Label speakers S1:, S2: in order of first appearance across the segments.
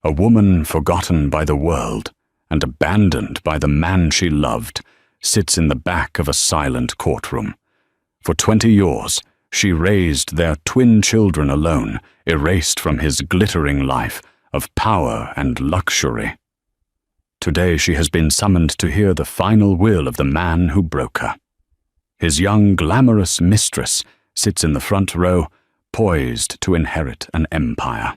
S1: A woman forgotten by the world and abandoned by the man she loved sits in the back of a silent courtroom. For 20 years, she raised their twin children alone, erased from his glittering life of power and luxury. Today she has been summoned to hear the final will of the man who broke her. His young, glamorous mistress sits in the front row, poised to inherit an empire.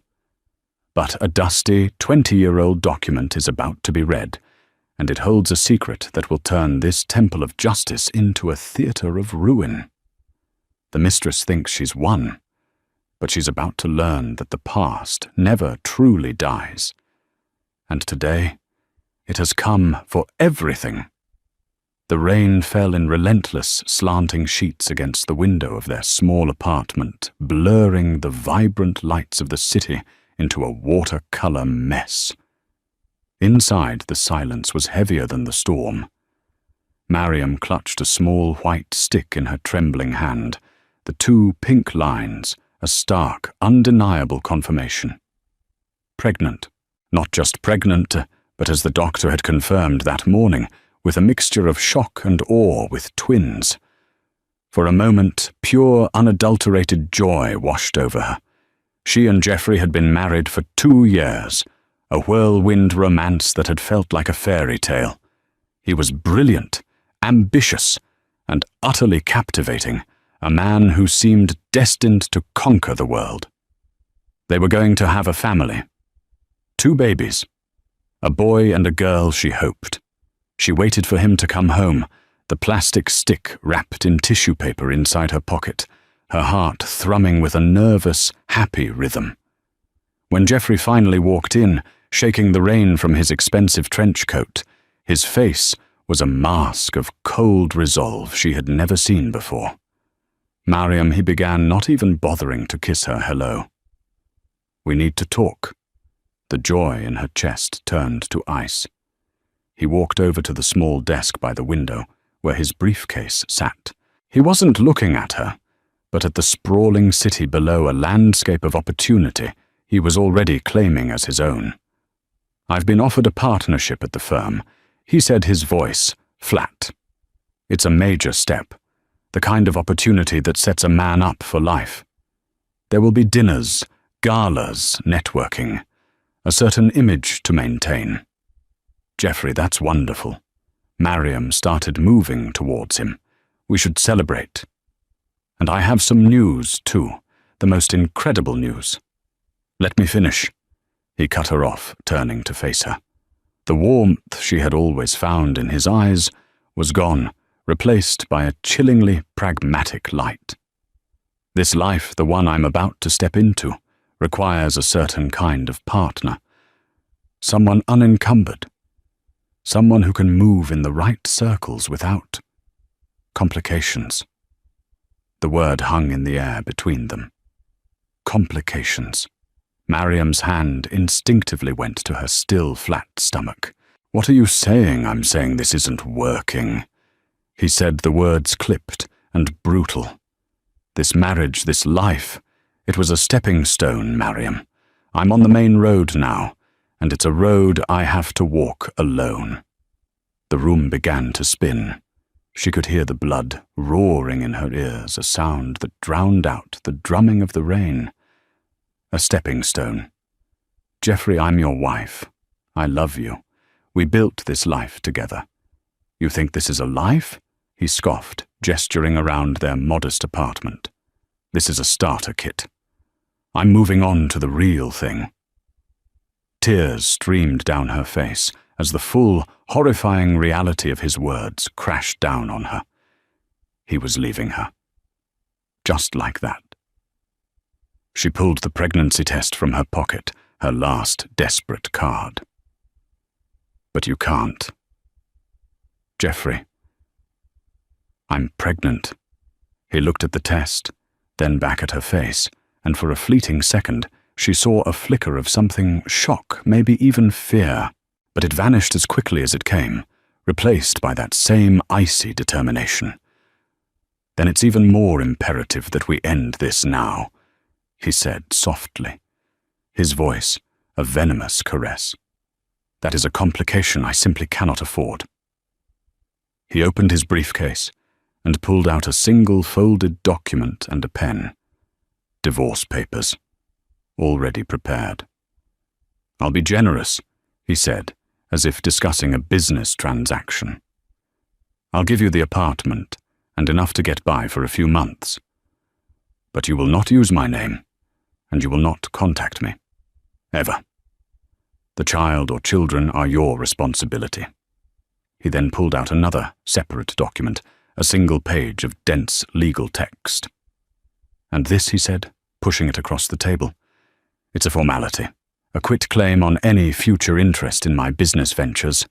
S1: But a dusty, 20-year-old document is about to be read, and it holds a secret that will turn this temple of justice into a theater of ruin. The mistress thinks she's won, but she's about to learn that the past never truly dies. And today, it has come for everything. The rain fell in relentless, slanting sheets against the window of their small apartment, blurring the vibrant lights of the city into a watercolor mess. Inside, the silence was heavier than the storm. Mariam clutched a small white stick in her trembling hand, the 2 pink lines, a stark, undeniable confirmation. Pregnant. Not just pregnant, but as the doctor had confirmed that morning, with a mixture of shock and awe with twins. For a moment, pure, unadulterated joy washed over her. She and Geoffrey had been married for 2 years, a whirlwind romance that had felt like a fairy tale. He was brilliant, ambitious, and utterly captivating, a man who seemed destined to conquer the world. They were going to have a family. 2 babies. A boy and a girl, she hoped. She waited for him to come home, the plastic stick wrapped in tissue paper inside her pocket, her heart thrumming with a nervous, happy rhythm. When Geoffrey finally walked in, shaking the rain from his expensive trench coat, his face was a mask of cold resolve she had never seen before. Mariam, he began, not even bothering to kiss her hello. "We need to talk." The joy in her chest turned to ice. He walked over to the small desk by the window, where his briefcase sat. He wasn't looking at her, but at the sprawling city below, a landscape of opportunity he was already claiming as his own. "I've been offered a partnership at the firm," he said, his voice flat. "It's a major step, the kind of opportunity that sets a man up for life. There will be dinners, galas, networking, a certain image to maintain." "Geoffrey, that's wonderful." Mariam started moving towards him. "We should celebrate. And I have some news, too, the most incredible news." "Let me finish." He cut her off, turning to face her. The warmth she had always found in his eyes was gone, replaced by a chillingly pragmatic light. "This life, the one I'm about to step into, requires a certain kind of partner. Someone unencumbered. Someone who can move in the right circles without complications." The word hung in the air between them. Complications. Mariam's hand instinctively went to her still flat stomach. "What are you saying? I'm saying this isn't working." He said, the words clipped and brutal. "This marriage, this life, it was a stepping stone, Mariam. I'm on the main road now, and it's a road I have to walk alone." The room began to spin. She could hear the blood roaring in her ears, a sound that drowned out the drumming of the rain. A stepping stone. "Geoffrey, I'm your wife. I love you. We built this life together. You think this is a life?" He scoffed, gesturing around their modest apartment. "This is a starter kit. I'm moving on to the real thing." Tears streamed down her face as the full, horrifying reality of his words crashed down on her. He was leaving her. Just like that. She pulled the pregnancy test from her pocket, her last desperate card. "But you can't. Geoffrey, I'm pregnant." He looked at the test, then back at her face, and for a fleeting second, she saw a flicker of something, shock, maybe even fear, but it vanished as quickly as it came, replaced by that same icy determination. "Then it's even more imperative that we end this now," he said softly. His voice, a venomous caress. That is a complication I simply cannot afford. He opened his briefcase and pulled out a single folded document and a pen. Divorce papers, already prepared. "I'll be generous," he said, as if discussing a business transaction. "I'll give you the apartment and enough to get by for a few months. But you will not use my name, and you will not contact me. Ever. The child or children are your responsibility." He then pulled out another separate document, a single page of dense legal text. "And this," he said, pushing it across the table, "it's a formality. A quitclaim on any future interest in my business ventures.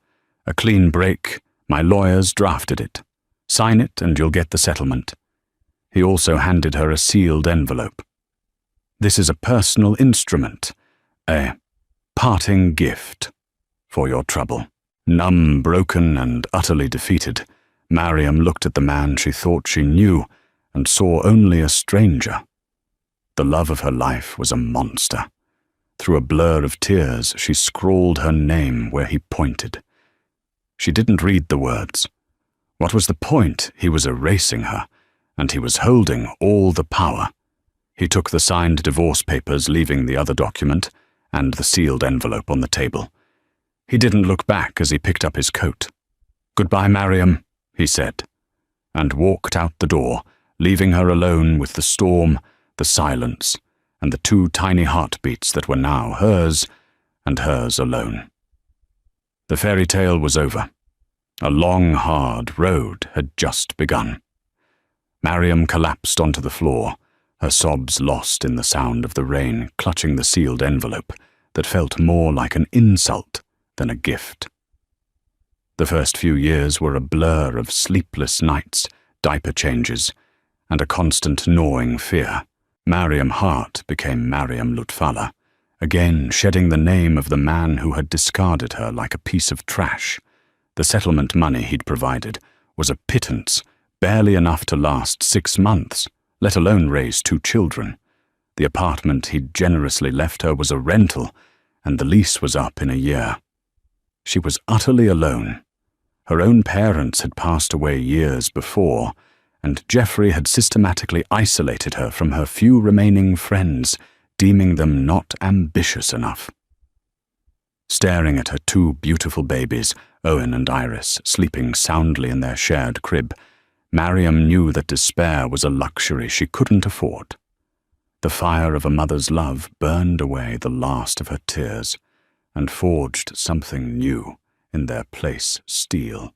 S1: A clean break. My lawyers drafted it. Sign it and you'll get the settlement." He also handed her a sealed envelope. "This is a personal instrument, a parting gift for your trouble." Numb, broken, and utterly defeated, Mariam looked at the man she thought she knew and saw only a stranger. The love of her life was a monster. Through a blur of tears, she scrawled her name where he pointed. She didn't read the words. What was the point? He was erasing her, and he was holding all the power. He took the signed divorce papers, leaving the other document and the sealed envelope on the table. He didn't look back as he picked up his coat. "Goodbye, Mariam," he said, and walked out the door, leaving her alone with the storm, the silence, and the two tiny heartbeats that were now hers, and hers alone. The fairy tale was over. A long, hard road had just begun. Mariam collapsed onto the floor, her sobs lost in the sound of the rain clutching the sealed envelope that felt more like an insult than a gift. The first few years were a blur of sleepless nights, diaper changes, and a constant gnawing fear. Mariam Hart became Mariam Lutfallah, again shedding the name of the man who had discarded her like a piece of trash. The settlement money he'd provided was a pittance, barely enough to last 6 months, let alone raise 2 children. The apartment he'd generously left her was a rental, and the lease was up in a year. She was utterly alone. Her own parents had passed away years before, and Jeffrey had systematically isolated her from her few remaining friends, deeming them not ambitious enough. Staring at her 2 beautiful babies, Owen and Iris, sleeping soundly in their shared crib, Mariam knew that despair was a luxury she couldn't afford. The fire of a mother's love burned away the last of her tears and forged something new in their place steel.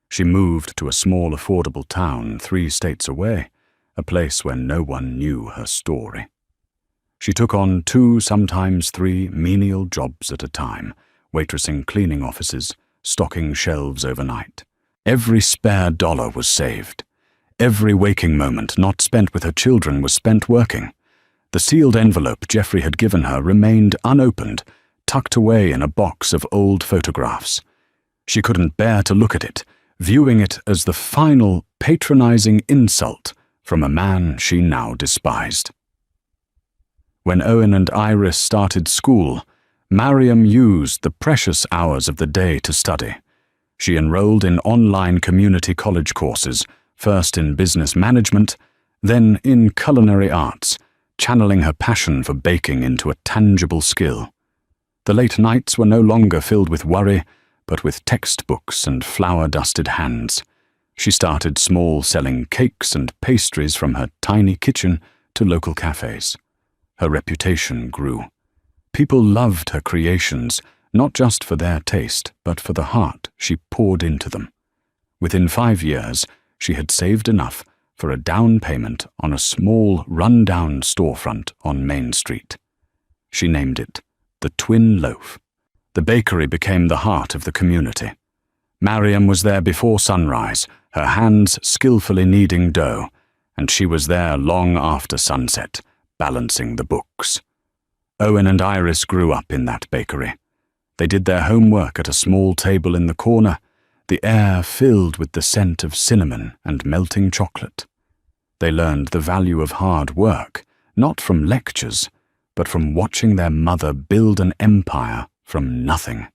S1: She moved to a small, affordable town 3 states away, a place where no one knew her story. She took on 2, sometimes 3 menial jobs at a time, waitressing cleaning offices, stocking shelves overnight. Every spare dollar was saved. Every waking moment not spent with her children was spent working. The sealed envelope Jeffrey had given her remained unopened, tucked away in a box of old photographs. She couldn't bear to look at it, viewing it as the final, patronizing insult from a man she now despised. When Owen and Iris started school, Mariam used the precious hours of the day to study. She enrolled in online community college courses, first in business management, then in culinary arts, channeling her passion for baking into a tangible skill. The late nights were no longer filled with worry, but with textbooks and flour-dusted hands. She started small, selling cakes and pastries from her tiny kitchen to local cafes. Her reputation grew. People loved her creations, not just for their taste, but for the heart she poured into them. Within 5 years, she had saved enough for a down payment on a small, run-down storefront on Main Street. She named it the Twin Loaf. The bakery became the heart of the community. Mariam was there before sunrise, her hands skillfully kneading dough, and she was there long after sunset, balancing the books. Owen and Iris grew up in that bakery. They did their homework at a small table in the corner, the air filled with the scent of cinnamon and melting chocolate. They learned the value of hard work, not from lectures, but from watching their mother build an empire from nothing.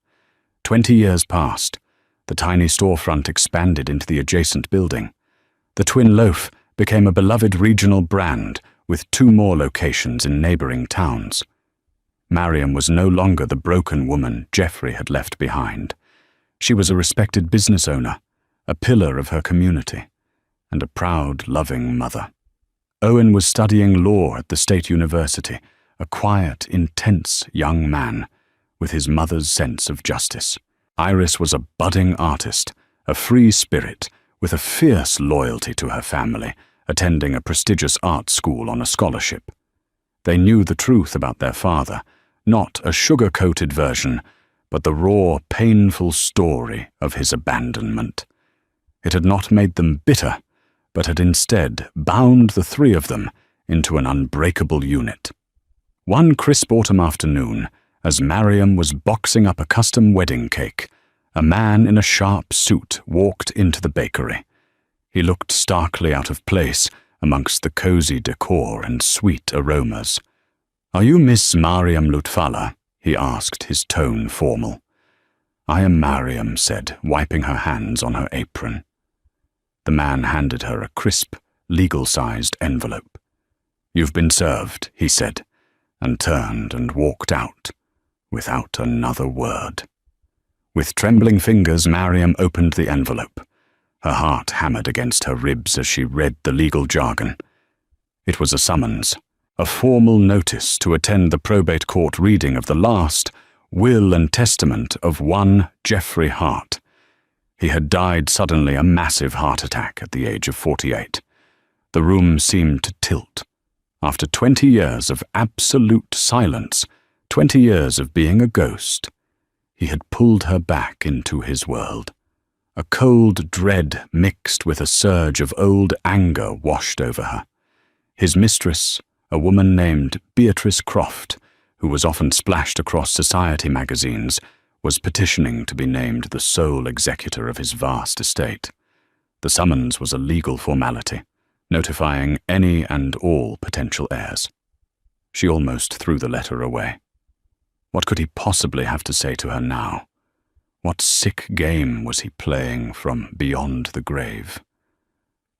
S1: 20 years passed. The tiny storefront expanded into the adjacent building. The Twin Loaf became a beloved regional brand with 2 more locations in neighboring towns. Mariam was no longer the broken woman Jeffrey had left behind. She was a respected business owner, a pillar of her community, and a proud, loving mother. Owen was studying law at the State University, a quiet, intense young man with his mother's sense of justice. Iris was a budding artist, a free spirit with a fierce loyalty to her family, attending a prestigious art school on a scholarship. They knew the truth about their father, not a sugar-coated version, but the raw, painful story of his abandonment. It had not made them bitter, but had instead bound the 3 of them into an unbreakable unit. One crisp autumn afternoon, as Mariam was boxing up a custom wedding cake, a man in a sharp suit walked into the bakery. He looked starkly out of place amongst the cozy decor and sweet aromas. "Are you Miss Mariam Lutfallah?" he asked, his tone formal. "I am," Mariam said, wiping her hands on her apron. The man handed her a crisp, legal-sized envelope. "You've been served," he said, and turned and walked out, without another word. With trembling fingers, Mariam opened the envelope. Her heart hammered against her ribs as she read the legal jargon. It was a summons, a formal notice to attend the probate court reading of the last will and testament of one Jeffrey Hart. He had died suddenly, a massive heart attack at the age of 48. The room seemed to tilt. After 20 years of absolute silence, 20 years of being a ghost, he had pulled her back into his world. A cold dread mixed with a surge of old anger washed over her. His mistress, a woman named Beatrice Croft, who was often splashed across society magazines, was petitioning to be named the sole executor of his vast estate. The summons was a legal formality, notifying any and all potential heirs. She almost threw the letter away. What could he possibly have to say to her now? What sick game was he playing from beyond the grave?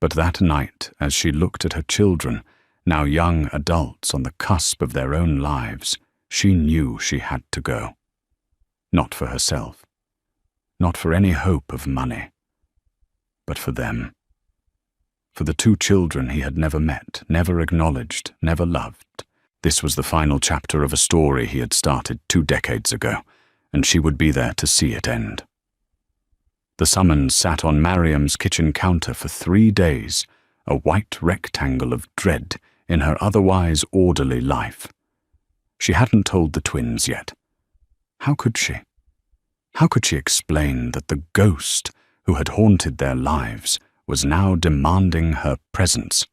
S1: But that night, as she looked at her children, now young adults on the cusp of their own lives, she knew she had to go. Not for herself, not for any hope of money, but for them. For the 2 children he had never met, never acknowledged, never loved. This was the final chapter of a story he had started 2 decades ago, and she would be there to see it end. The summons sat on Mariam's kitchen counter for 3 days, a white rectangle of dread in her otherwise orderly life. She hadn't told the twins yet. How could she? How could she explain that the ghost who had haunted their lives was now demanding her presence?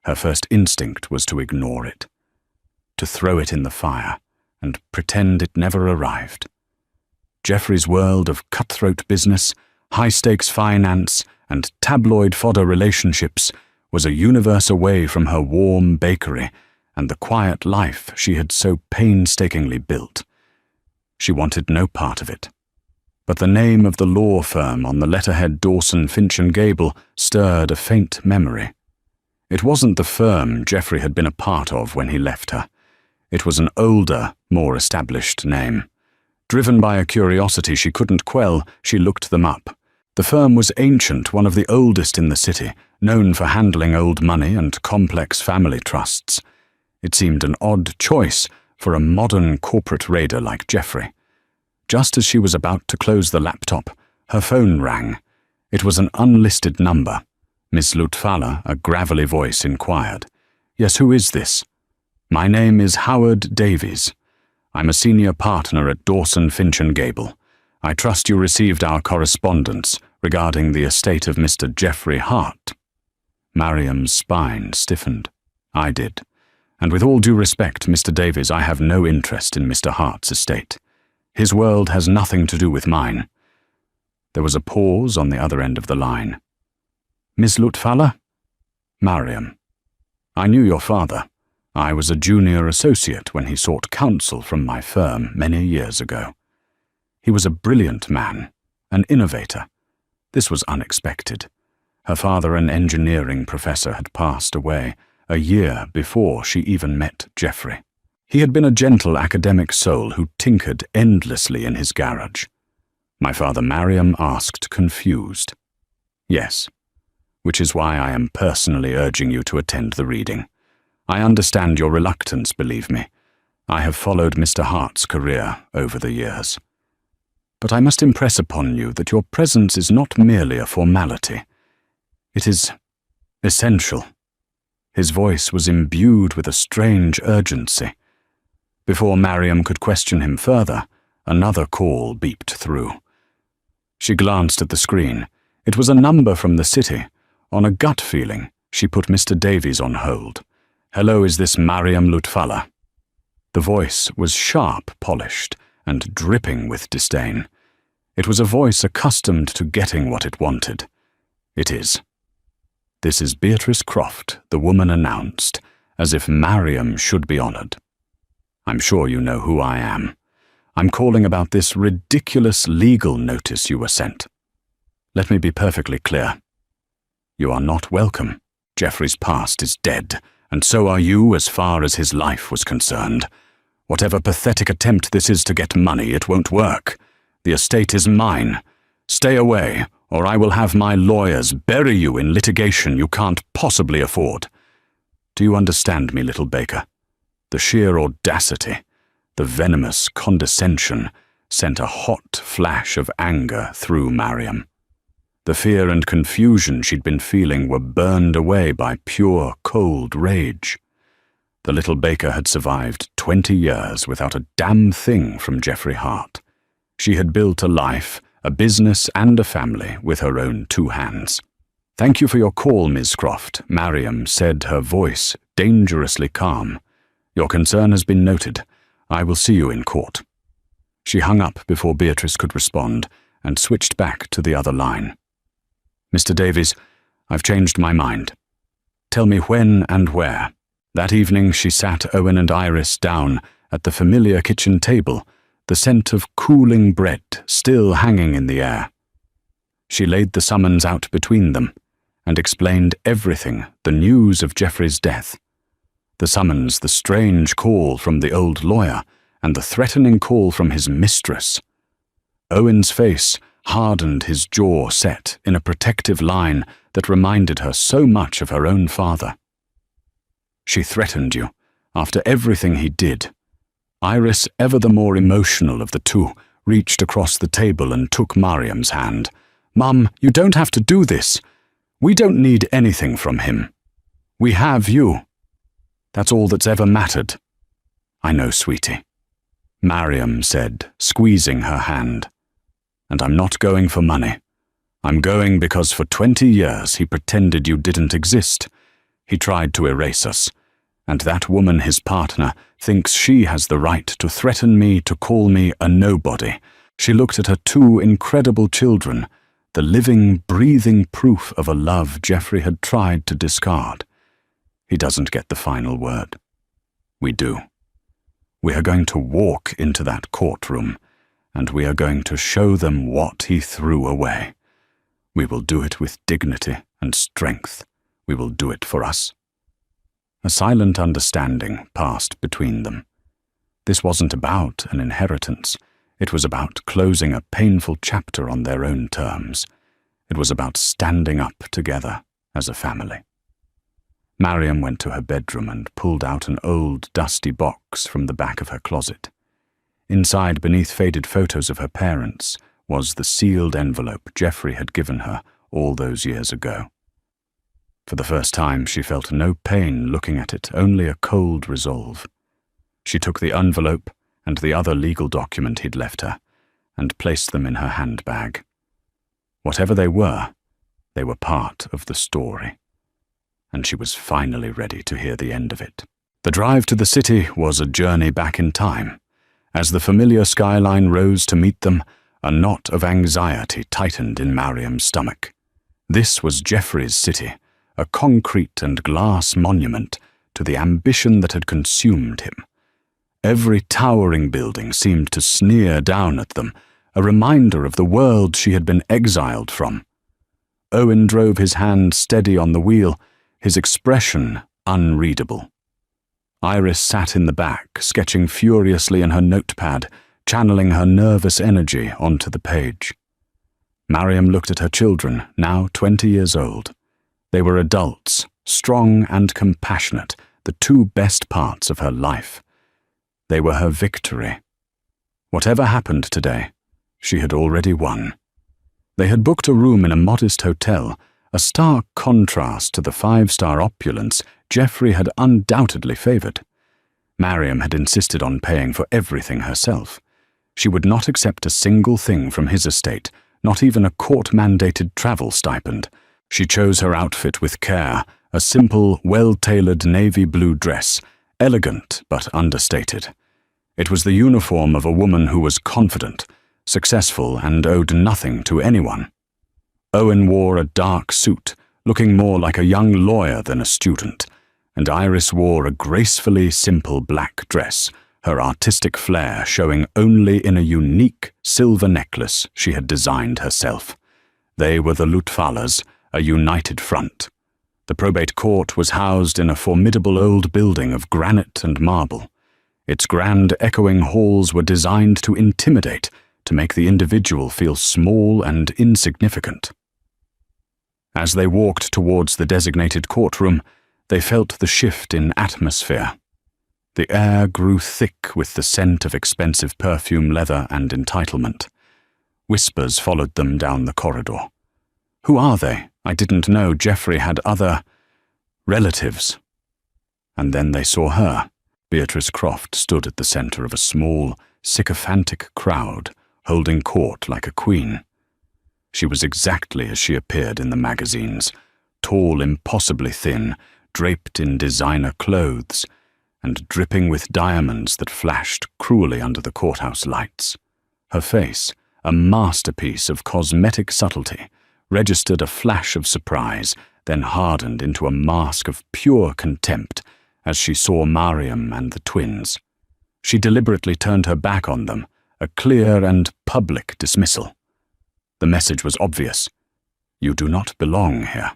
S1: Her first instinct was to ignore it, to throw it in the fire and pretend it never arrived. Jeffrey's world of cutthroat business, high-stakes finance, and tabloid fodder relationships was a universe away from her warm bakery and the quiet life she had so painstakingly built. She wanted no part of it. But the name of the law firm on the letterhead Dawson, Finch and Gable stirred a faint memory. It wasn't the firm Jeffrey had been a part of when he left her. It was an older, more established name. Driven by a curiosity she couldn't quell, she looked them up. The firm was ancient, one of the oldest in the city, known for handling old money and complex family trusts. It seemed an odd choice for a modern corporate raider like Jeffrey. Just as she was about to close the laptop, her phone rang. It was an unlisted number. Miss Lutfallah, a gravelly voice, inquired. "Yes, who is this?" "My name is Howard Davies. I'm a senior partner at Dawson, Finch and Gable. I trust you received our correspondence regarding the estate of Mr. Jeffrey Hart." Mariam's spine stiffened. "I did. And with all due respect, Mr. Davies, I have no interest in Mr. Hart's estate. His world has nothing to do with mine." There was a pause on the other end of the line. "Miss Lutfallah?" "Mariam. I knew your father. I was a junior associate when he sought counsel from my firm many years ago. He was a brilliant man, an innovator. This was unexpected. Her father, an engineering professor, had passed away a year before she even met Geoffrey. He had been a gentle academic soul who tinkered endlessly in his garage. My father, Mariam, asked, confused. Yes, which is why I am personally urging you to attend the reading. I understand your reluctance, believe me. I have followed Mr. Hart's career over the years. But I must impress upon you that your presence is not merely a formality. It is essential. His voice was imbued with a strange urgency. Before Mariam could question him further, another call beeped through. She glanced at the screen. It was a number from the city. On a gut feeling, she put Mr. Davies on hold. "Hello, is this Mariam Lutfallah?" The voice was sharp, polished, and dripping with disdain. It was a voice accustomed to getting what it wanted. "It is." "This is Beatrice Croft," the woman announced, as if Mariam should be honored. "I'm sure you know who I am. I'm calling about this ridiculous legal notice you were sent. Let me be perfectly clear. You are not welcome. Geoffrey's past is dead, and so are you as far as his life was concerned. Whatever pathetic attempt this is to get money, it won't work. The estate is mine. Stay away, or I will have my lawyers bury you in litigation you can't possibly afford. Do you understand me, little Baker?" The sheer audacity, the venomous condescension, sent a hot flash of anger through Mariam. The fear and confusion she'd been feeling were burned away by pure, cold rage. The little Baker had survived 20 years without a damn thing from Geoffrey Hart. She had built a life, a business and a family with her own 2 hands. "Thank you for your call, Ms. Croft," Mariam said, her voice dangerously calm. "Your concern has been noted. I will see you in court." She hung up before Beatrice could respond and switched back to the other line. "Mr. Davies, I've changed my mind. Tell me when and where." That evening she sat Owen and Iris down at the familiar kitchen table, the scent of cooling bread still hanging in the air. She laid the summons out between them and explained everything, the news of Geoffrey's death. The summons, the strange call from the old lawyer, and the threatening call from his mistress. Owen's face hardened, his jaw set in a protective line that reminded her so much of her own father. "She threatened you, after everything he did." Iris, ever the more emotional of the two, reached across the table and took Mariam's hand. "Mum, you don't have to do this. We don't need anything from him. We have you. That's all that's ever mattered." "I know, sweetie," Mariam said, squeezing her hand. "And I'm not going for money. I'm going because for 20 years he pretended you didn't exist. He tried to erase us. And that woman, his partner, thinks she has the right to threaten me, to call me a nobody. She looked at her 2 incredible children, the living, breathing proof of a love Geoffrey had tried to discard. He doesn't get the final word. We do. We are going to walk into that courtroom, and we are going to show them what he threw away. We will do it with dignity and strength. We will do it for us." A silent understanding passed between them. This wasn't about an inheritance. It was about closing a painful chapter on their own terms. It was about standing up together as a family. Mariam went to her bedroom and pulled out an old, dusty box from the back of her closet. Inside, beneath faded photos of her parents, was the sealed envelope Geoffrey had given her all those years ago. For the first time, she felt no pain looking at it, only a cold resolve. She took the envelope and the other legal document he'd left her and placed them in her handbag. Whatever they were part of the story. And she was finally ready to hear the end of it. The drive to the city was a journey back in time. As the familiar skyline rose to meet them, a knot of anxiety tightened in Mariam's stomach. This was Geoffrey's city, a concrete and glass monument to the ambition that had consumed him. Every towering building seemed to sneer down at them, a reminder of the world she had been exiled from. Owen drove his hand steady on the wheel, his expression unreadable. Iris sat in the back, sketching furiously in her notepad, channeling her nervous energy onto the page. Mariam looked at her children, now 20 years old. They were adults, strong and compassionate, the two best parts of her life. They were her victory. Whatever happened today, she had already won. They had booked a room in a modest hotel, a stark contrast to the five-star opulence Geoffrey had undoubtedly favoured. Mariam had insisted on paying for everything herself. She would not accept a single thing from his estate, not even a court-mandated travel stipend. She chose her outfit with care, a simple, well-tailored navy blue dress, elegant but understated. It was the uniform of a woman who was confident, successful, and owed nothing to anyone. Owen wore a dark suit, looking more like a young lawyer than a student, and Iris wore a gracefully simple black dress, her artistic flair showing only in a unique silver necklace she had designed herself. They were the Lutfalas, a united front. The probate court was housed in a formidable old building of granite and marble. Its grand echoing halls were designed to intimidate, to make the individual feel small and insignificant. As they walked towards the designated courtroom, they felt the shift in atmosphere. The air grew thick with the scent of expensive perfume, leather, and entitlement. Whispers followed them down the corridor. "Who are they? I didn't know Geoffrey had other relatives." And then they saw her. Beatrice Croft stood at the centre of a small, sycophantic crowd, holding court like a queen. She was exactly as she appeared in the magazines, tall, impossibly thin, draped in designer clothes, and dripping with diamonds that flashed cruelly under the courthouse lights. Her face, a masterpiece of cosmetic subtlety, registered a flash of surprise, then hardened into a mask of pure contempt as she saw Mariam and the twins. She deliberately turned her back on them, a clear and public dismissal. The message was obvious. You do not belong here.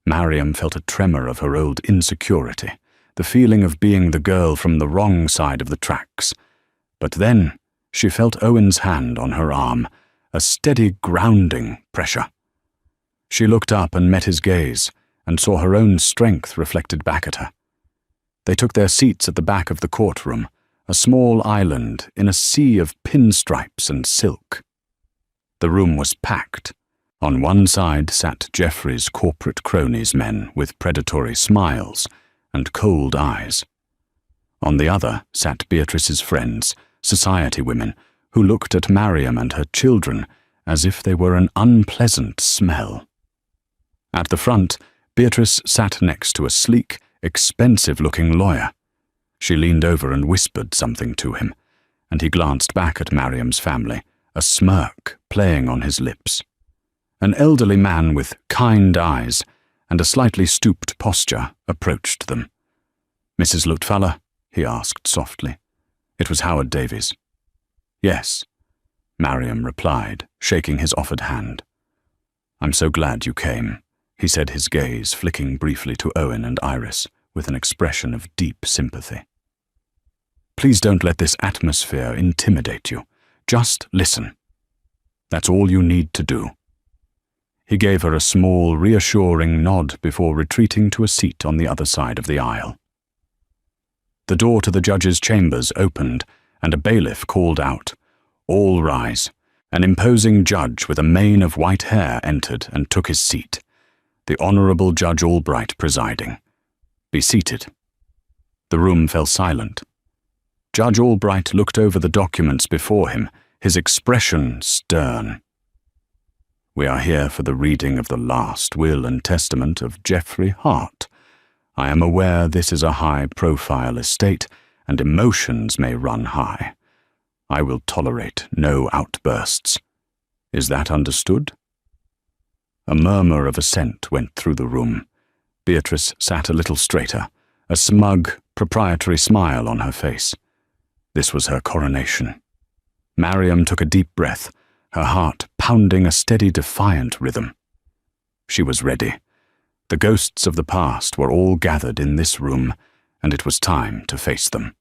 S1: Mariam felt a tremor of her old insecurity, the feeling of being the girl from the wrong side of the tracks. But then she felt Owen's hand on her arm, a steady grounding pressure. She looked up and met his gaze, and saw her own strength reflected back at her. They took their seats at the back of the courtroom, a small island in a sea of pinstripes and silk. The room was packed. On one side sat Geoffrey's corporate cronies, men with predatory smiles and cold eyes. On the other sat Beatrice's friends, society women, who looked at Mariam and her children as if they were an unpleasant smell. At the front, Beatrice sat next to a sleek, expensive-looking lawyer. She leaned over and whispered something to him, and he glanced back at Mariam's family, a smirk playing on his lips. An elderly man with kind eyes and a slightly stooped posture approached them. "Mrs. Lutfalla?" he asked softly. It was Howard Davies. "Yes," Mariam replied, shaking his offered hand. "I'm so glad you came," he said, his gaze flicking briefly to Owen and Iris with an expression of deep sympathy. "Please don't let this atmosphere intimidate you. Just listen. That's all you need to do." He gave her a small, reassuring nod before retreating to a seat on the other side of the aisle. The door to the judge's chambers opened, and a bailiff called out, "All rise." An imposing judge with a mane of white hair entered and took his seat. The Honourable Judge Albright presiding. "Be seated." The room fell silent. Judge Albright looked over the documents before him, his expression stern. "We are here for the reading of the last will and testament of Geoffrey Hart. I am aware this is a high-profile estate, and emotions may run high. I will tolerate no outbursts. Is that understood?" A murmur of assent went through the room. Beatrice sat a little straighter, a smug, proprietary smile on her face. This was her coronation. Mariam took a deep breath, her heart pounding a steady, defiant rhythm. She was ready. The ghosts of the past were all gathered in this room, and it was time to face them.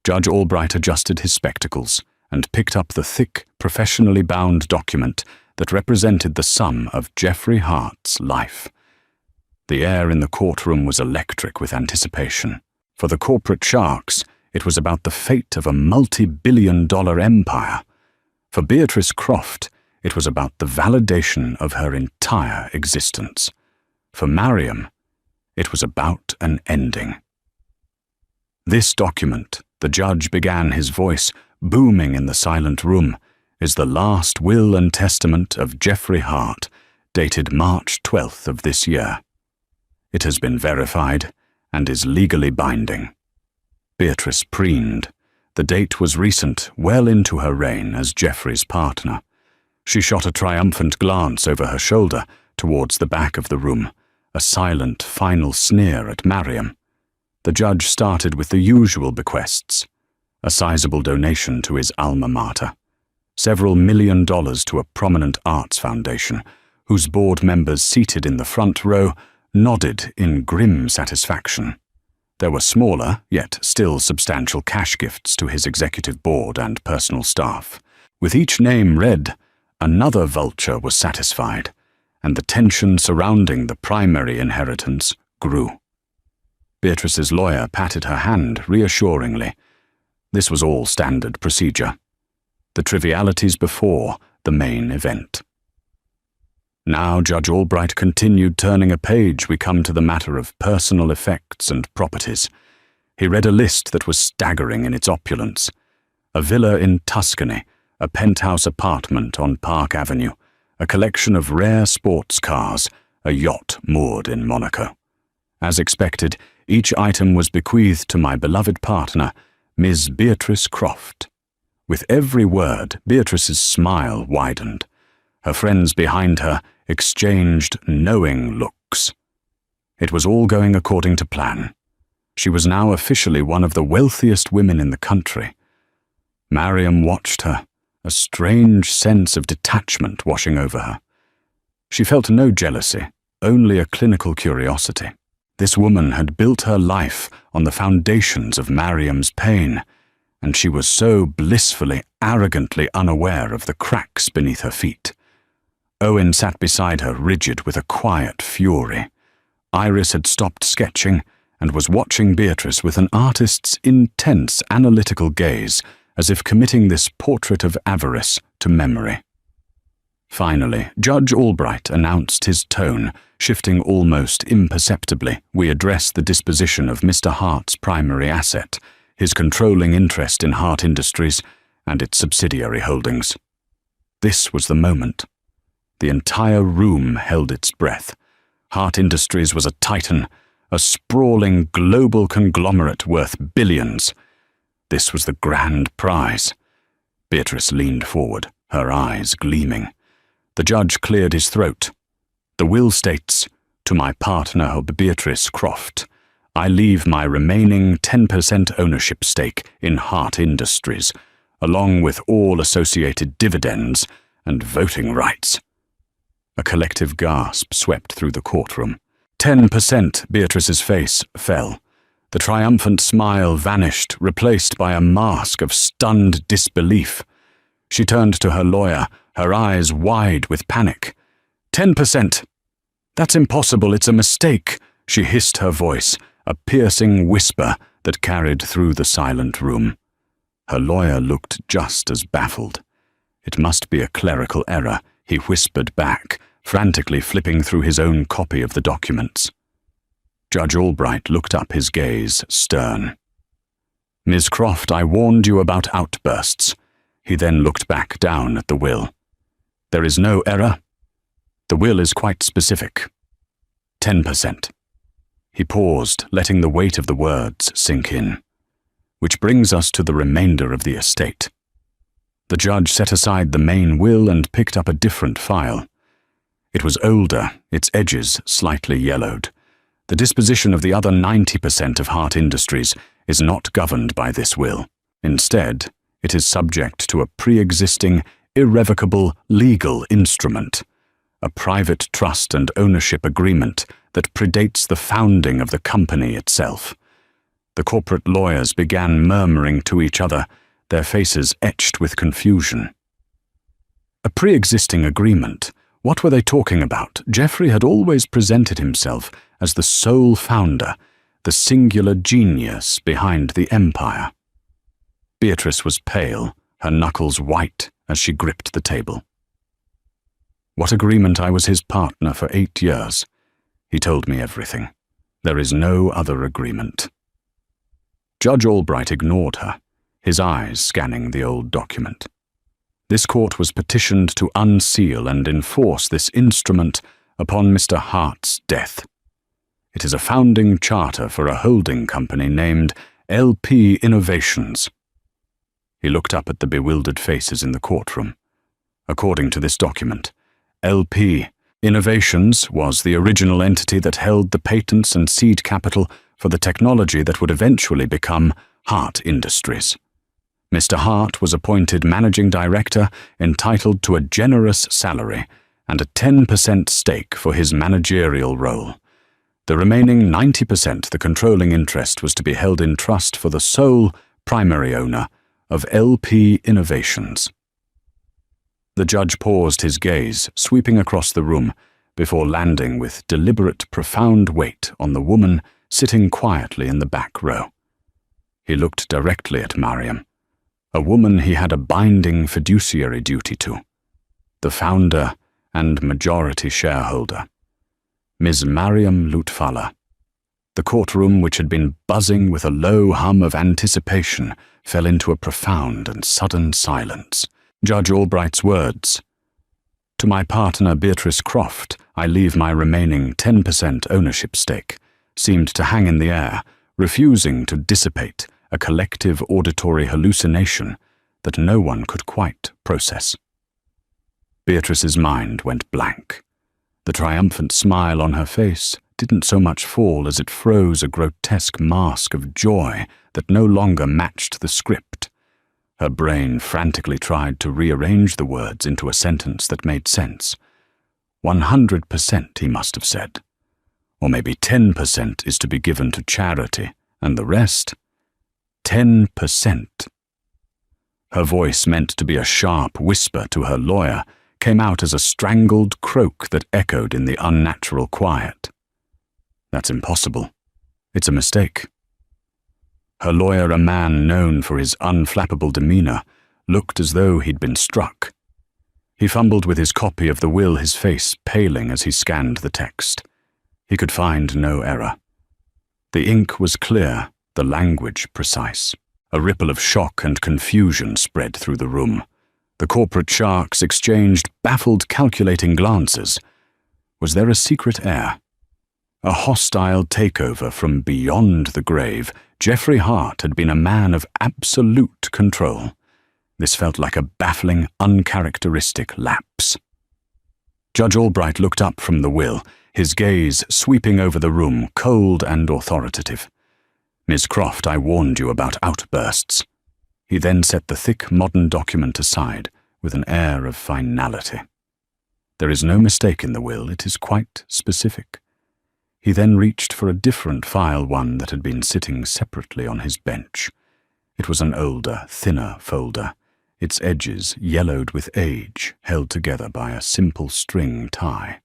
S1: Judge Albright adjusted his spectacles and picked up the thick, professionally bound document that represented the sum of Jeffrey Hart's life. The air in the courtroom was electric with anticipation. For the corporate sharks, it was about the fate of a multi-billion-dollar empire. For Beatrice Croft, it was about the validation of her entire existence. For Mariam, it was about an ending. This document, the judge began, his voice booming in the silent room, is the last will and testament of Jeffrey Hart, dated March 12th of this year. It has been verified and is legally binding. Beatrice preened. The date was recent, well into her reign as Jeffrey's partner. She shot a triumphant glance over her shoulder towards the back of the room, a silent, final sneer at Mariam. The judge started with the usual bequests: a sizable donation to his alma mater, several $1 million to a prominent arts foundation, whose board members seated in the front row nodded in grim satisfaction. There were smaller, yet still substantial cash gifts to his executive board and personal staff. With each name read, another vulture was satisfied, and the tension surrounding the primary inheritance grew. Beatrice's lawyer patted her hand reassuringly. This was all standard procedure. The trivialities before the main event. Now Judge Albright continued turning a page. We come to the matter of personal effects and properties. He read a list that was staggering in its opulence. A villa in Tuscany, a penthouse apartment on Park Avenue, a collection of rare sports cars, a yacht moored in Monaco. As expected, each item was bequeathed to my beloved partner, Ms. Beatrice Croft. With every word, Beatrice's smile widened. Her friends behind her exchanged knowing looks. It was all going according to plan. She was now officially one of the wealthiest women in the country. Mariam watched her, a strange sense of detachment washing over her. She felt no jealousy, only a clinical curiosity. This woman had built her life on the foundations of Mariam's pain, and she was so blissfully, arrogantly unaware of the cracks beneath her feet. Owen sat beside her, rigid with a quiet fury. Iris had stopped sketching and was watching Beatrice with an artist's intense, analytical gaze, as if committing this portrait of avarice to memory. Finally, Judge Albright announced, his tone shifting almost imperceptibly. We address the disposition of Mr. Hart's primary asset, his controlling interest in Hart Industries and its subsidiary holdings. This was the moment. The entire room held its breath. Hart Industries was a titan, a sprawling global conglomerate worth billions. This was the grand prize. Beatrice leaned forward, her eyes gleaming. The judge cleared his throat. The will states, to my partner Beatrice Croft, I leave my remaining 10% ownership stake in Hart Industries, along with all associated dividends and voting rights. A collective gasp swept through the courtroom. 10%, Beatrice's face fell. The triumphant smile vanished, replaced by a mask of stunned disbelief. She turned to her lawyer, her eyes wide with panic. 10%! That's impossible, it's a mistake, she hissed, her voice, a piercing whisper that carried through the silent room. Her lawyer looked just as baffled. It must be a clerical error, he whispered back, frantically flipping through his own copy of the documents. Judge Albright looked up, his gaze stern. Ms. Croft, I warned you about outbursts. He then looked back down at the will. There is no error. The will is quite specific. 10%. He paused, letting the weight of the words sink in. Which brings us to the remainder of the estate. The judge set aside the main will and picked up a different file. It was older, its edges slightly yellowed. The disposition of the other 90% of Hart Industries is not governed by this will. Instead, it is subject to a pre-existing, irrevocable legal instrument, a private trust and ownership agreement that predates the founding of the company itself. The corporate lawyers began murmuring to each other, their faces etched with confusion. A pre-existing agreement? What were they talking about? Geoffrey had always presented himself as the sole founder, the singular genius behind the empire. Beatrice was pale, her knuckles white as she gripped the table. What agreement? I was his partner for 8 years. He told me everything. There is no other agreement. Judge Albright ignored her, his eyes scanning the old document. This court was petitioned to unseal and enforce this instrument upon Mr. Hart's death. It is a founding charter for a holding company named LP Innovations. He looked up at the bewildered faces in the courtroom. According to this document, LP Innovations was the original entity that held the patents and seed capital for the technology that would eventually become Hart Industries. Mr. Hart was appointed managing director, entitled to a generous salary and a 10% stake for his managerial role. The remaining 90%, the controlling interest, was to be held in trust for the sole primary owner of LP Innovations. The judge paused, his gaze sweeping across the room before landing with deliberate, profound weight on the woman sitting quietly in the back row. He looked directly at Mariam, a woman he had a binding fiduciary duty to, the founder and majority shareholder, Ms. Mariam Lutfalla. The courtroom, which had been buzzing with a low hum of anticipation, fell into a profound and sudden silence. Judge Albright's words, "To my partner Beatrice Croft, I leave my remaining 10% ownership stake," seemed to hang in the air, refusing to dissipate, a collective auditory hallucination that no one could quite process. Beatrice's mind went blank. The triumphant smile on her face didn't so much fall as it froze a grotesque mask of joy that no longer matched the script. Her brain frantically tried to rearrange the words into a sentence that made sense. 100%, he must have said. Or maybe 10% is to be given to charity, and the rest? 10%. Her voice, meant to be a sharp whisper to her lawyer, came out as a strangled croak that echoed in the unnatural quiet. That's impossible. It's a mistake. Her lawyer, a man known for his unflappable demeanor, looked as though he'd been struck. He fumbled with his copy of the will, his face paling as he scanned the text. He could find no error. The ink was clear, the language precise. A ripple of shock and confusion spread through the room. The corporate sharks exchanged baffled, calculating glances. Was there a secret heir? A hostile takeover from beyond the grave? Geoffrey Hart had been a man of absolute control. This felt like a baffling, uncharacteristic lapse. Judge Albright looked up from the will, his gaze sweeping over the room, cold and authoritative. "Miss Croft, I warned you about outbursts." He then set the thick, modern document aside with an air of finality. "There is no mistake in the will, it is quite specific." He then reached for a different file, one that had been sitting separately on his bench. It was an older, thinner folder, its edges yellowed with age, held together by a simple string tie.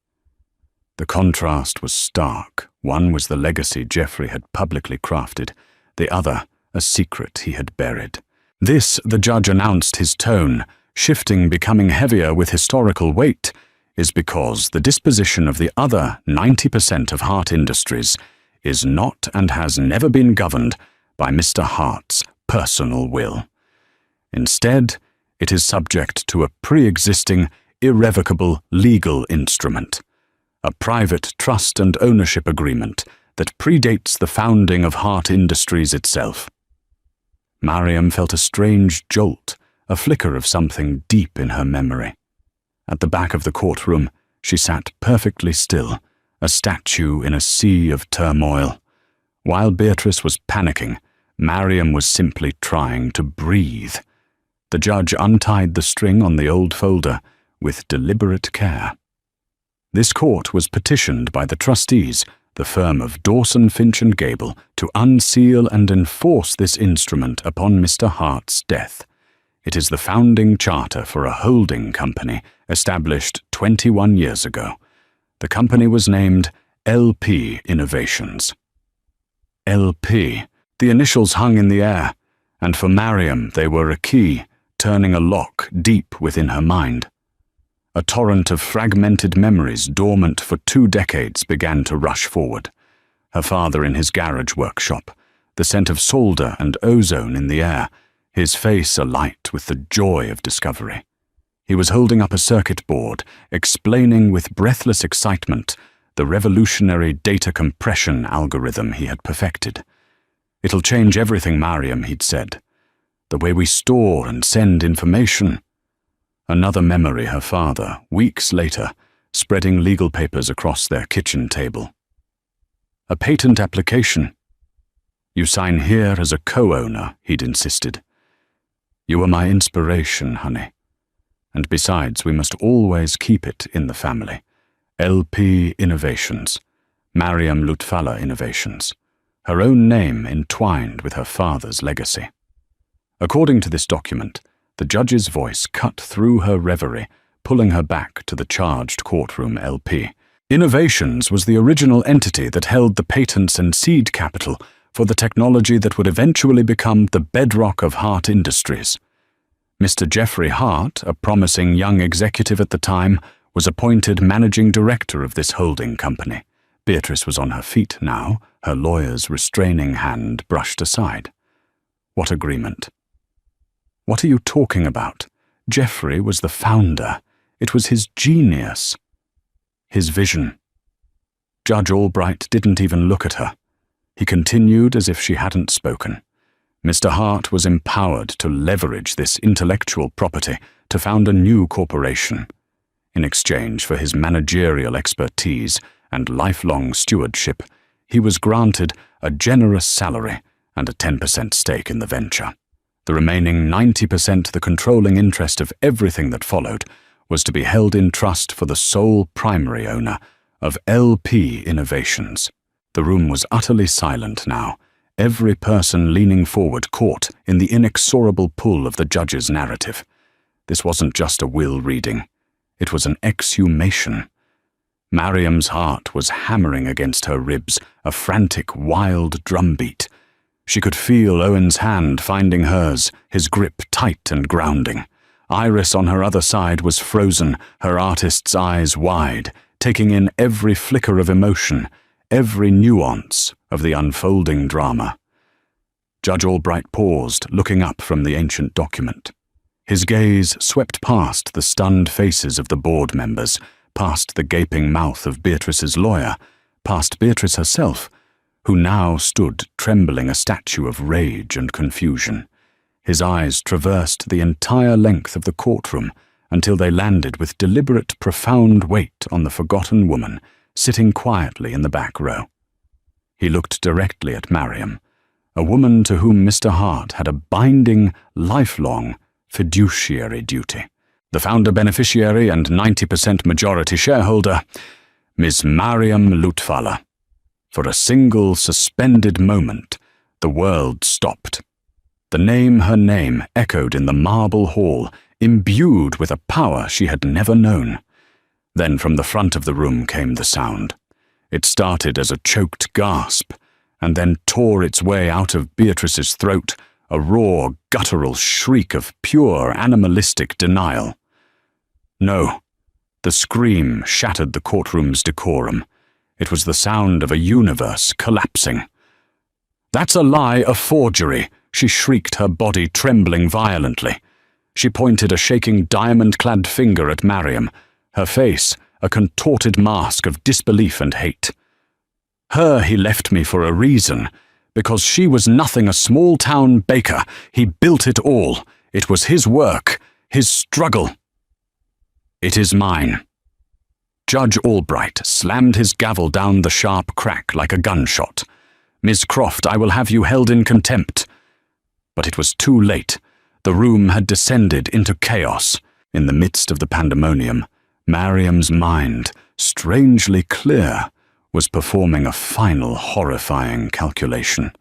S1: The contrast was stark. One was the legacy Geoffrey had publicly crafted, the other a secret he had buried. This, the judge announced, his tone, shifting, becoming heavier with historical weight, is because the disposition of the other 90% of Hart Industries is not and has never been governed by Mr. Hart's personal will. Instead, it is subject to a pre-existing, irrevocable legal instrument, a private trust and ownership agreement that predates the founding of Hart Industries itself. Mariam felt a strange jolt, a flicker of something deep in her memory. At the back of the courtroom, she sat perfectly still, a statue in a sea of turmoil. While Beatrice was panicking, Mariam was simply trying to breathe. The judge untied the string on the old folder with deliberate care. This court was petitioned by the trustees, the firm of Dawson, Finch and Gable, to unseal and enforce this instrument upon Mr. Hart's death. It is the founding charter for a holding company established 21 years ago. The company was named LP Innovations. LP. The initials hung in the air, and for Mariam they were a key, turning a lock deep within her mind. A torrent of fragmented memories dormant for 2 decades began to rush forward. Her father in his garage workshop, the scent of solder and ozone in the air, his face alight with the joy of discovery. He was holding up a circuit board, explaining with breathless excitement the revolutionary data compression algorithm he had perfected. "It'll change everything, Mariam," he'd said. "The way we store and send information." Another memory, her father, weeks later, spreading legal papers across their kitchen table. "A patent application. You sign here as a co-owner," he'd insisted. "You were my inspiration, honey. And besides, we must always keep it in the family. LP Innovations, Mariam Lutfallah Innovations, her own name entwined with her father's legacy." According to this document, the judge's voice cut through her reverie, pulling her back to the charged courtroom. LP Innovations was the original entity that held the patents and seed capital for the technology that would eventually become the bedrock of Hart Industries. Mr. Jeffrey Hart, a promising young executive at the time, was appointed managing director of this holding company. Beatrice was on her feet now, her lawyer's restraining hand brushed aside. What agreement? "What are you talking about? Jeffrey was the founder. It was his genius. His vision." Judge Albright didn't even look at her. He continued as if she hadn't spoken. Mr. Hart was empowered to leverage this intellectual property to found a new corporation. In exchange for his managerial expertise and lifelong stewardship, he was granted a generous salary and a 10% stake in the venture. The remaining 90%, the controlling interest of everything that followed, was to be held in trust for the sole primary owner of LP Innovations. The room was utterly silent now, every person leaning forward caught in the inexorable pull of the judge's narrative. This wasn't just a will reading. It was an exhumation. Mariam's heart was hammering against her ribs, a frantic, wild drumbeat. She could feel Owen's hand finding hers, his grip tight and grounding. Iris on her other side was frozen, her artist's eyes wide, taking in every flicker of emotion, every nuance of the unfolding drama. Judge Albright paused, looking up from the ancient document. His gaze swept past the stunned faces of the board members, past the gaping mouth of Beatrice's lawyer, past Beatrice herself, who now stood trembling, a statue of rage and confusion. His eyes traversed the entire length of the courtroom until they landed with deliberate, profound weight on the forgotten woman sitting quietly in the back row. He looked directly at Mariam, a woman to whom Mr. Hart had a binding, lifelong fiduciary duty. The founder beneficiary and 90% majority shareholder, Miss Mariam Lutfallah. For a single suspended moment, the world stopped. The name, her name, echoed in the marble hall, imbued with a power she had never known. Then from the front of the room came the sound. It started as a choked gasp, and then tore its way out of Beatrice's throat, a raw, guttural shriek of pure animalistic denial. No, the scream shattered the courtroom's decorum. It was the sound of a universe collapsing. "That's a lie, a forgery!" she shrieked, her body trembling violently. She pointed a shaking diamond-clad finger at Mariam, her face a contorted mask of disbelief and hate. Her he left me for a reason, because she was nothing, a small-town baker. He built it all. It was his work, his struggle. It is mine. Judge Albright slammed his gavel down the sharp crack like a gunshot. "Miss Croft, I will have you held in contempt." But it was too late. The room had descended into chaos. In the midst of the pandemonium, Mariam's mind, strangely clear, was performing a final horrifying calculation.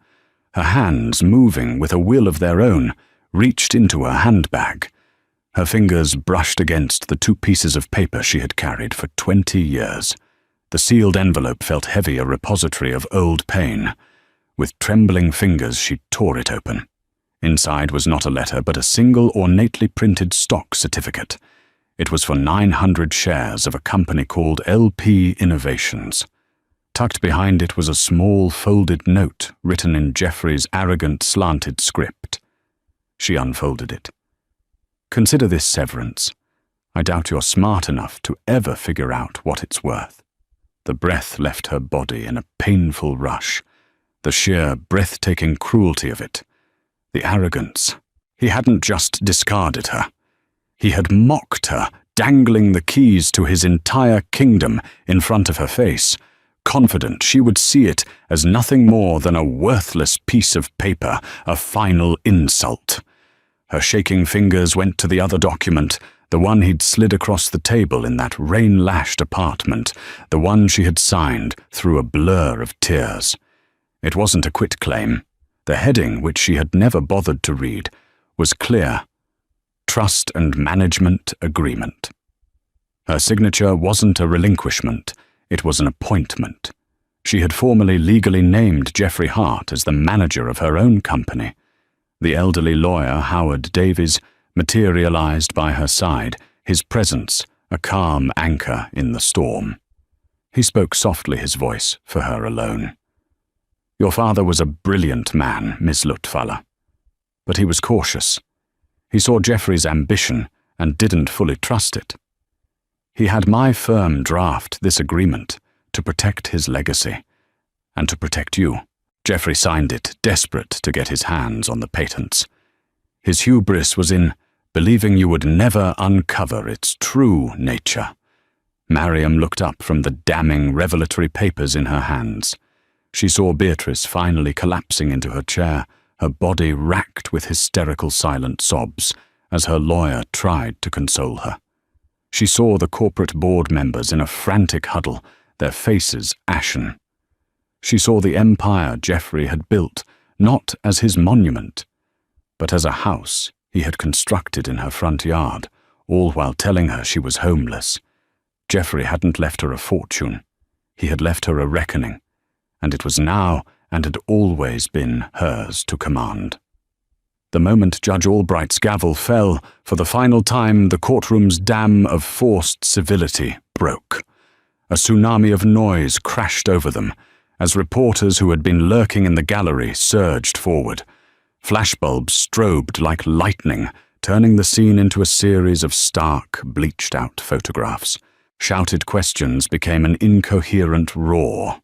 S1: Her hands, moving with a will of their own, reached into her handbag. Her fingers brushed against the 2 pieces of paper she had carried for 20 years. The sealed envelope felt heavy, a repository of old pain. With trembling fingers she tore it open. Inside was not a letter, but a single ornately printed stock certificate. It was for 900 shares of a company called LP Innovations. Tucked behind it was a small folded note written in Jeffrey's arrogant slanted script. She unfolded it. "Consider this severance. I doubt you're smart enough to ever figure out what it's worth." The breath left her body in a painful rush. The sheer, breathtaking cruelty of it. The arrogance. He hadn't just discarded her. He had mocked her, dangling the keys to his entire kingdom in front of her face, confident she would see it as nothing more than a worthless piece of paper, a final insult. Her shaking fingers went to the other document, the one he'd slid across the table in that rain-lashed apartment, the one she had signed through a blur of tears. It wasn't a quitclaim. The heading, which she had never bothered to read, was clear: Trust and Management Agreement. Her signature wasn't a relinquishment, it was an appointment. She had formally legally named Jeffrey Hart as the manager of her own company. The elderly lawyer, Howard Davies, materialized by her side, his presence a calm anchor in the storm. He spoke softly, his voice for her alone. "Your father was a brilliant man, Miss Lutfaller. But he was cautious. He saw Jeffrey's ambition and didn't fully trust it. He had my firm draft this agreement to protect his legacy and to protect you." Jeffrey signed it, desperate to get his hands on the patents. His hubris was in believing you would never uncover its true nature. Mariam looked up from the damning revelatory papers in her hands. She saw Beatrice finally collapsing into her chair, her body racked with hysterical silent sobs, as her lawyer tried to console her. She saw the corporate board members in a frantic huddle, their faces ashen. She saw the empire Jeffrey had built, not as his monument, but as a house he had constructed in her front yard, all while telling her she was homeless. Jeffrey hadn't left her a fortune. He had left her a reckoning, and it was now and had always been hers to command. The moment Judge Albright's gavel fell, for the final time the courtroom's dam of forced civility broke. A tsunami of noise crashed over them, as reporters who had been lurking in the gallery surged forward. Flashbulbs strobed like lightning, turning the scene into a series of stark, bleached-out photographs. Shouted questions became an incoherent roar.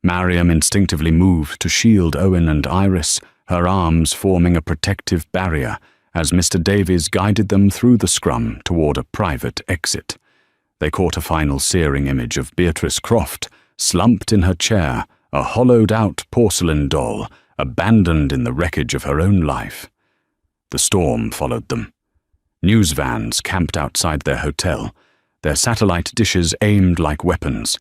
S1: Mariam instinctively moved to shield Owen and Iris, her arms forming a protective barrier as Mr. Davies guided them through the scrum toward a private exit. They caught a final searing image of Beatrice Croft, slumped in her chair, a hollowed-out porcelain doll, abandoned in the wreckage of her own life. The storm followed them. News vans camped outside their hotel, their satellite dishes aimed like weapons.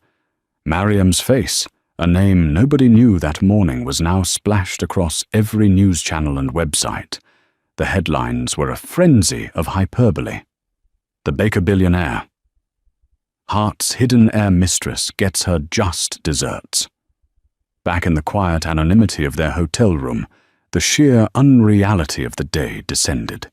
S1: Mariam's face, a name nobody knew that morning, was now splashed across every news channel and website. The headlines were a frenzy of hyperbole. The Baker billionaire. Hart's hidden heir mistress gets her just desserts. Back in the quiet anonymity of their hotel room, the sheer unreality of the day descended.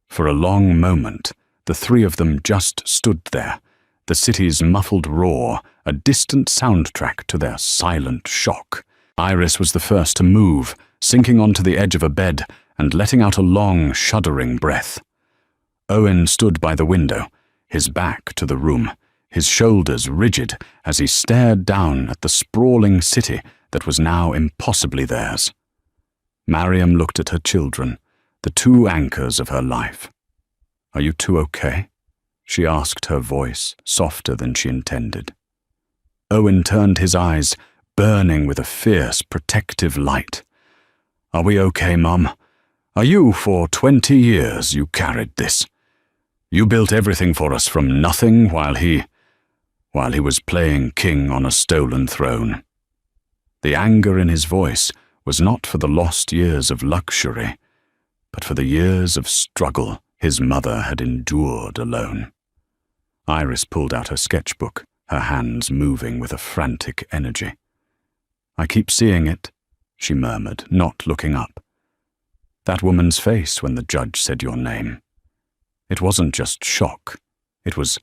S1: For a long moment, the three of them just stood there, the city's muffled roar, a distant soundtrack to their silent shock. Iris was the first to move, sinking onto the edge of a bed and letting out a long, shuddering breath. Owen stood by the window, his back to the room, his shoulders rigid as he stared down at the sprawling city that was now impossibly theirs. Mariam looked at her children, the two anchors of her life. "Are you two okay?" she asked, her voice softer than she intended. Owen turned his eyes, burning with a fierce, protective light. "Are we okay, Mum? Are you, for 20 years, you carried this? You built everything for us from nothing while he was playing king on a stolen throne." The anger in his voice was not for the lost years of luxury, but for the years of struggle his mother had endured alone. Iris pulled out her sketchbook, her hands moving with a frantic energy. "I keep seeing it," she murmured, not looking up. "That woman's face when the judge said your name. It wasn't just shock, it was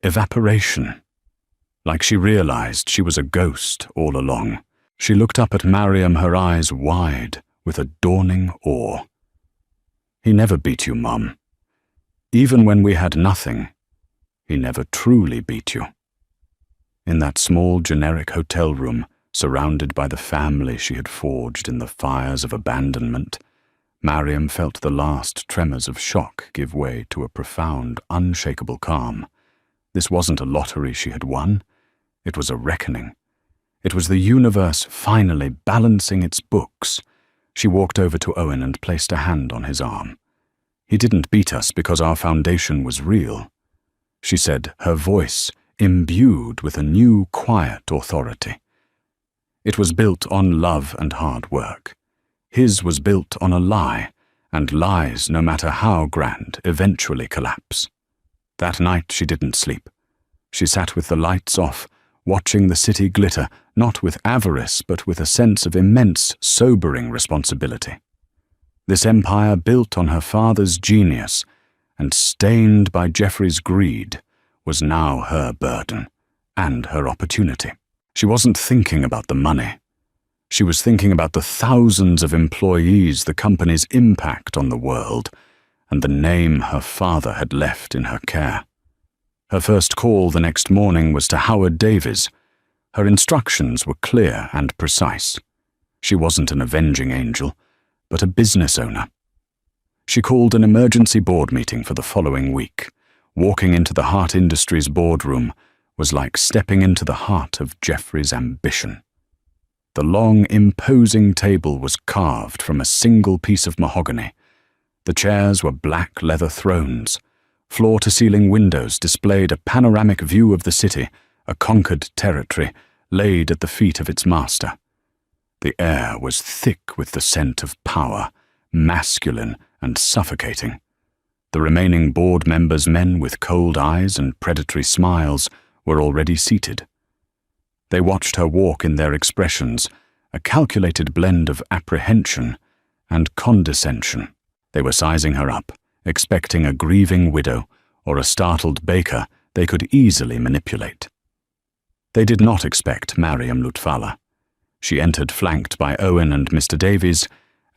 S1: evaporation. Like she realized she was a ghost all along. She looked up at Mariam, her eyes wide with a dawning awe. "He never beat you, Mum. Even when we had nothing, he never truly beat you." In that small generic hotel room, surrounded by the family she had forged in the fires of abandonment, Mariam felt the last tremors of shock give way to a profound, unshakable calm. This wasn't a lottery she had won. It was a reckoning. It was the universe finally balancing its books. She walked over to Owen and placed a hand on his arm. "He didn't beat us because our foundation was real," she said, her voice imbued with a new, quiet authority. "It was built on love and hard work. His was built on a lie, and lies, no matter how grand, eventually collapse." That night she didn't sleep. She sat with the lights off, watching the city glitter, not with avarice, but with a sense of immense, sobering responsibility. This empire built on her father's genius and stained by Jeffrey's greed was now her burden and her opportunity. She wasn't thinking about the money. She was thinking about the thousands of employees, the company's impact on the world, and the name her father had left in her care. Her first call the next morning was to Howard Davies. Her instructions were clear and precise. She wasn't an avenging angel, but a business owner. She called an emergency board meeting for the following week. Walking into the Hart Industries boardroom was like stepping into the heart of Jeffrey's ambition. The long, imposing table was carved from a single piece of mahogany. The chairs were black leather thrones. Floor-to-ceiling windows displayed a panoramic view of the city, a conquered territory, laid at the feet of its master. The air was thick with the scent of power, masculine and suffocating. The remaining board members, men with cold eyes and predatory smiles, were already seated. They watched her walk in their expressions, a calculated blend of apprehension and condescension. They were sizing her up, expecting a grieving widow or a startled baker they could easily manipulate. They did not expect Mariam Lutfalla. She entered flanked by Owen and Mr. Davies,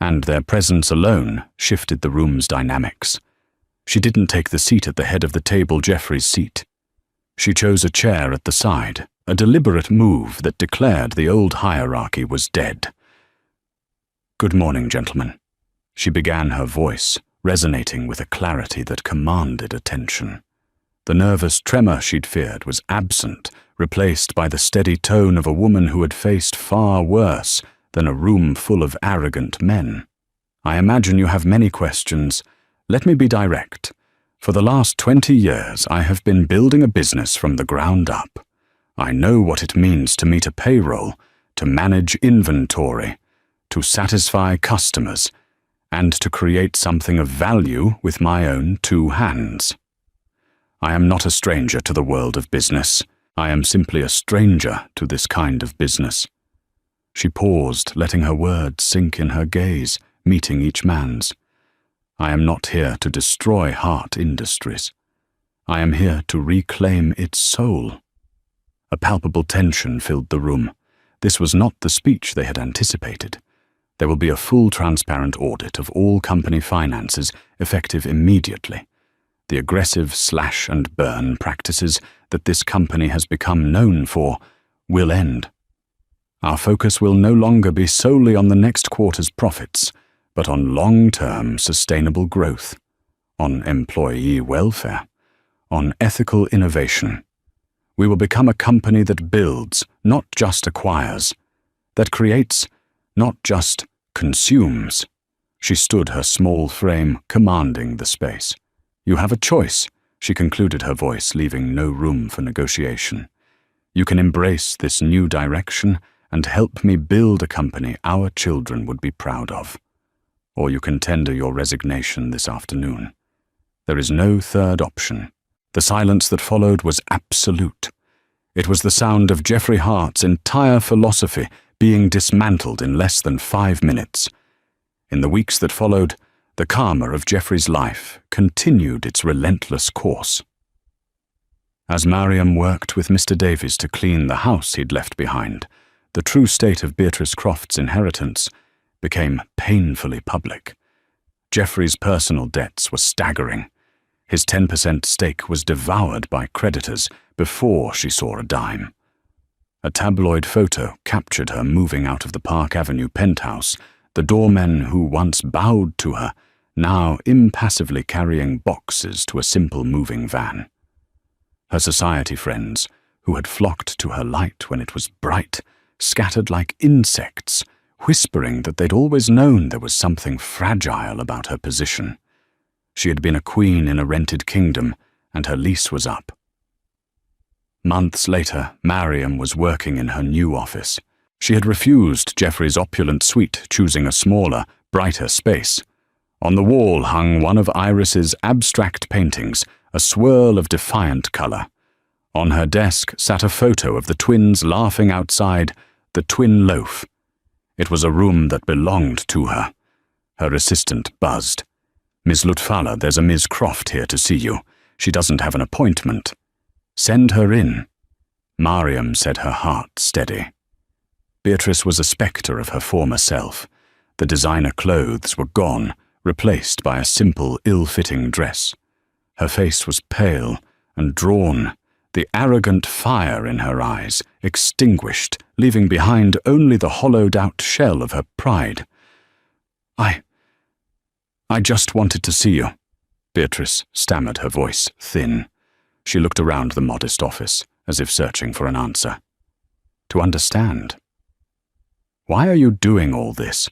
S1: and their presence alone shifted the room's dynamics. She didn't take the seat at the head of the table, Jeffrey's seat. She chose a chair at the side, a deliberate move that declared the old hierarchy was dead. "Good morning, gentlemen," she began, her voice resonating with a clarity that commanded attention. The nervous tremor she'd feared was absent, replaced by the steady tone of a woman who had faced far worse than a room full of arrogant men. "I imagine you have many questions. Let me be direct. For the last 20 years, I have been building a business from the ground up. I know what it means to meet a payroll, to manage inventory, to satisfy customers, and to create something of value with my own two hands. I am not a stranger to the world of business. I am simply a stranger to this kind of business." She paused, letting her words sink in her gaze, meeting each man's. "I am not here to destroy Hart Industries. I am here to reclaim its soul." A palpable tension filled the room. This was not the speech they had anticipated. There will be a full transparent audit of all company finances, effective immediately. The aggressive slash and burn practices that this company has become known for will end. Our focus will no longer be solely on the next quarter's profits, but on long-term sustainable growth, on employee welfare, on ethical innovation. We will become a company that builds, not just acquires, that creates, not just consumes. She stood, her small frame commanding the space. You have a choice, she concluded, her voice leaving no room for negotiation. You can embrace this new direction and help me build a company our children would be proud of. Or you can tender your resignation this afternoon. There is no third option. The silence that followed was absolute. It was the sound of Geoffrey Hart's entire philosophy being dismantled in less than 5 minutes. In the weeks that followed, the karma of Geoffrey's life continued its relentless course. As Mariam worked with Mr. Davies to clean the house he'd left behind, the true state of Beatrice Croft's inheritance became painfully public. Geoffrey's personal debts were staggering. His 10% stake was devoured by creditors before she saw a dime. A tabloid photo captured her moving out of the Park Avenue penthouse, the doormen who once bowed to her, now impassively carrying boxes to a simple moving van. Her society friends, who had flocked to her light when it was bright, scattered like insects, whispering that they'd always known there was something fragile about her position. She had been a queen in a rented kingdom, and her lease was up. Months later, Mariam was working in her new office. She had refused Geoffrey's opulent suite, choosing a smaller, brighter space. On the wall hung one of Iris's abstract paintings, a swirl of defiant colour. On her desk sat a photo of the twins laughing outside, the twin loaf. It was a room that belonged to her. Her assistant buzzed. Miss Lutfalla, there's a Miss Croft here to see you. She doesn't have an appointment. Send her in. Mariam said, her heart steady. Beatrice was a spectre of her former self. The designer clothes were gone, replaced by a simple, ill-fitting dress. Her face was pale and drawn, the arrogant fire in her eyes extinguished, leaving behind only the hollowed-out shell of her pride. I just wanted to see you, Beatrice stammered, her voice thin. She looked around the modest office, as if searching for an answer. To understand. Why are you doing all this?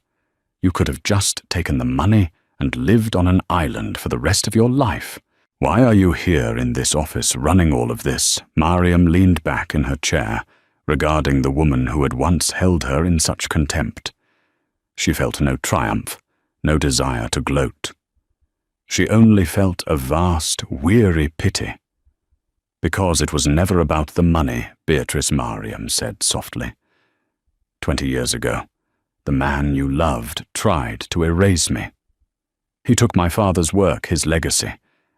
S1: You could have just taken the money and lived on an island for the rest of your life. Why are you here in this office running all of this? Mariam leaned back in her chair, regarding the woman who had once held her in such contempt. She felt no triumph, no desire to gloat. She only felt a vast, weary pity. Because it was never about the money, Beatrice, Mariam said softly. 20 years ago, the man you loved tried to erase me. He took my father's work, his legacy,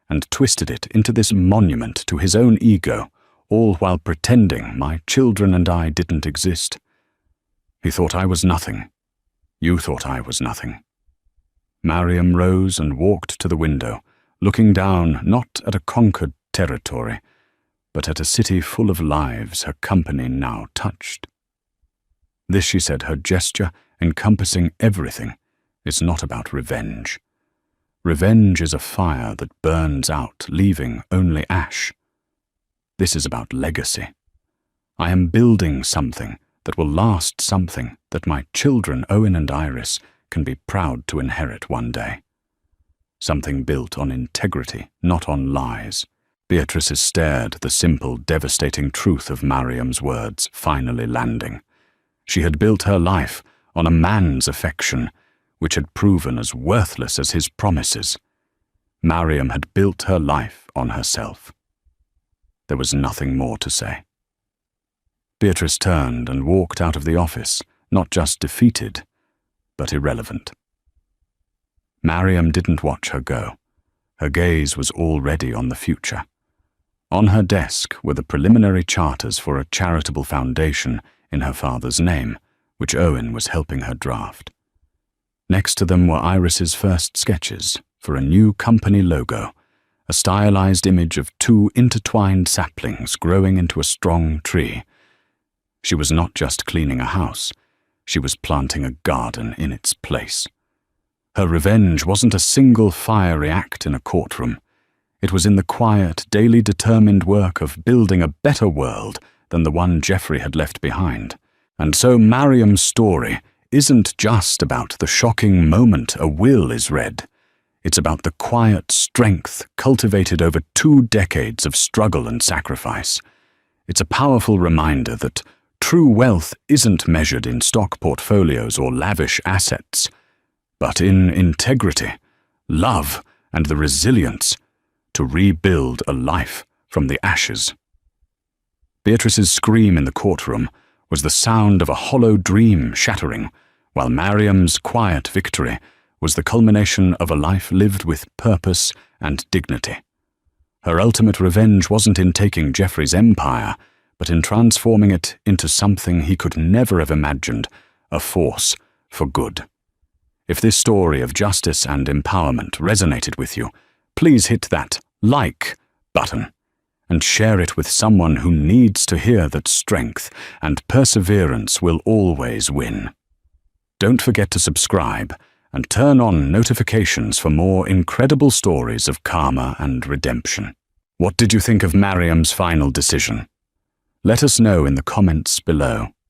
S1: and twisted it into this monument to his own ego, all while pretending my children and I didn't exist. He thought I was nothing. You thought I was nothing. Mariam rose and walked to the window, looking down not at a conquered territory, but at a city full of lives her company now touched. This, she said, her gesture encompassing everything, is not about revenge. Revenge is a fire that burns out, leaving only ash. This is about legacy. I am building something that will last, something that my children, Owen and Iris, can be proud to inherit one day. Something built on integrity, not on lies. Beatrice stared, the simple, devastating truth of Mariam's words finally landing. She had built her life on a man's affection, which had proven as worthless as his promises. Mariam had built her life on herself. There was nothing more to say. Beatrice turned and walked out of the office, not just defeated, but irrelevant. Mariam didn't watch her go. Her gaze was already on the future. On her desk were the preliminary charters for a charitable foundation in her father's name, which Owen was helping her draft. Next to them were Iris's first sketches for a new company logo, a stylized image of 2 intertwined saplings growing into a strong tree. She was not just cleaning a house, she was planting a garden in its place. Her revenge wasn't a single fiery act in a courtroom. It was in the quiet, daily determined work of building a better world than the one Geoffrey had left behind. And so Mariam's story isn't just about the shocking moment a will is read. It's about the quiet strength cultivated over 2 decades of struggle and sacrifice. It's a powerful reminder that true wealth isn't measured in stock portfolios or lavish assets, but in integrity, love, and the resilience to rebuild a life from the ashes. Beatrice's scream in the courtroom was the sound of a hollow dream shattering, while Mariam's quiet victory was the culmination of a life lived with purpose and dignity. Her ultimate revenge wasn't in taking Geoffrey's empire, but in transforming it into something he could never have imagined, a force for good. If this story of justice and empowerment resonated with you, please hit that like button and share it with someone who needs to hear that strength and perseverance will always win. Don't forget to subscribe and turn on notifications for more incredible stories of karma and redemption. What did you think of Mariam's final decision? Let us know in the comments below.